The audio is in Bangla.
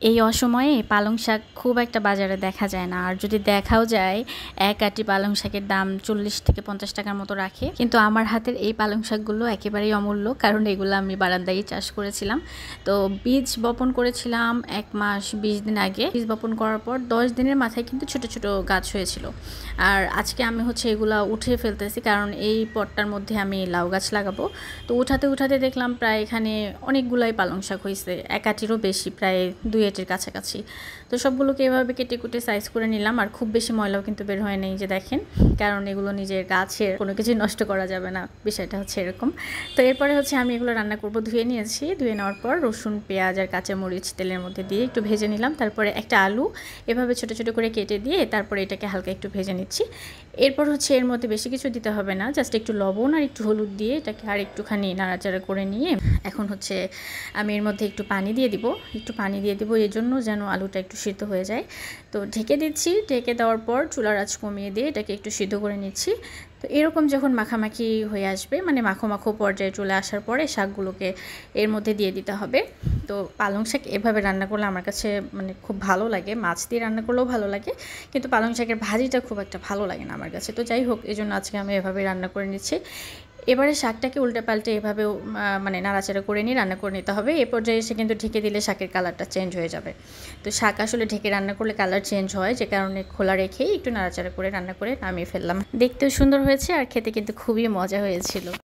এই অসময়ে পালং শাক খুব একটা বাজারে দেখা যায় না, আর যদি দেখাও যায় এক আঁটি পালং শাকের দাম 40 থেকে 50 টাকার মতো রাখে। কিন্তু আমার হাতের এই পালং শাকগুলো একেবারেই অমূল্য, কারণ এগুলো আমি বারান্দায় চাষ করেছিলাম। তো বীজ বপন করেছিলাম 1 মাস 20 দিন আগে। বীজ বপন করার পর 10 দিনের মাথায় কিন্তু ছোট ছোট গাছ হয়েছিল। আর আজকে আমি এগুলা উঠিয়ে ফেলতেছি, কারণ এই পটটার মধ্যে আমি লাউ গাছ লাগাবো। তো উঠাতে উঠাতে দেখলাম প্রায় এখানে অনেকগুলাই পালং শাক হয়েছে, এক আঁটিরও বেশি, প্রায় 2 আঁটির কাছাকাছি। তো সবগুলোকে এভাবে কেটে কুটে সাইজ করে নিলাম। আর খুব বেশি ময়লাও কিন্তু বের হয় নাই, যে দেখেন, কারণ এগুলো নিজের গাছের, কোনো কিছু নষ্ট করা যাবে না, বিষয়টা এরকম। তো এরপরে আমি এগুলো রান্না করব। ধুয়ে নিয়েছি, ধুয়ে নেওয়ার পর রসুন, পেঁয়াজ আর কাঁচামরিচ তেলের মধ্যে দিয়ে একটু ভেজে নিলাম। তারপরে একটা আলু এভাবে ছোট ছোট করে কেটে দিয়ে তারপরে এটাকে হালকা একটু ভেজে নিচ্ছি। এরপর এর মধ্যে বেশি কিছু দিতে হবে না, জাস্ট একটু লবণ আর একটু হলুদ দিয়ে এটাকে আর একটুখানি নাড়াচাড়া করে নিয়ে এখন আমি এর মধ্যে একটু পানি দিয়ে দিব। এই জন্য যেন আলুটা একটু সিদ্ধ হয়ে যায়। তো ঢেকে দিচ্ছি। ঢেকে দেওয়ার পর চুলার আঁচ কমিয়ে দিয়ে এটাকে একটু সিদ্ধ করে নিচ্ছি। তো এরকম যখন মাখামাখি হয়ে আসবে, মানে মাখো মাখো পর্যায়ে চলে আসার পরে শাকগুলোকে এর মধ্যে দিয়ে দিতে হবে। তো পালং শাক এভাবে রান্না করলে আমার কাছে খুব ভালো লাগে। মাছ দিয়ে রান্না করলেও ভালো লাগে, কিন্তু পালং শাকের ভাজিটা খুব একটা ভালো লাগে না আমার কাছে। তো যাই হোক, এই জন্য আজকে আমি এভাবে রান্না করে নিচ্ছি। এবারে শাকটাকে উল্টে পাল্টে এভাবেও নাড়াচাড়া করে নিয়ে রান্না করে নিতে হবে। এ পর্যায়ে এসে কিন্তু ঢেকে দিলে শাকের কালারটা চেঞ্জ হয়ে যাবে। তো শাক আসলে ঢেকে রান্না করলে কালার চেঞ্জ হয়, যে কারণে খোলা রেখেই একটু নাড়াচাড়া করে রান্না করে নামিয়ে ফেললাম। দেখতেও সুন্দর হয়েছে আর খেতে কিন্তু খুবই মজা হয়েছিল।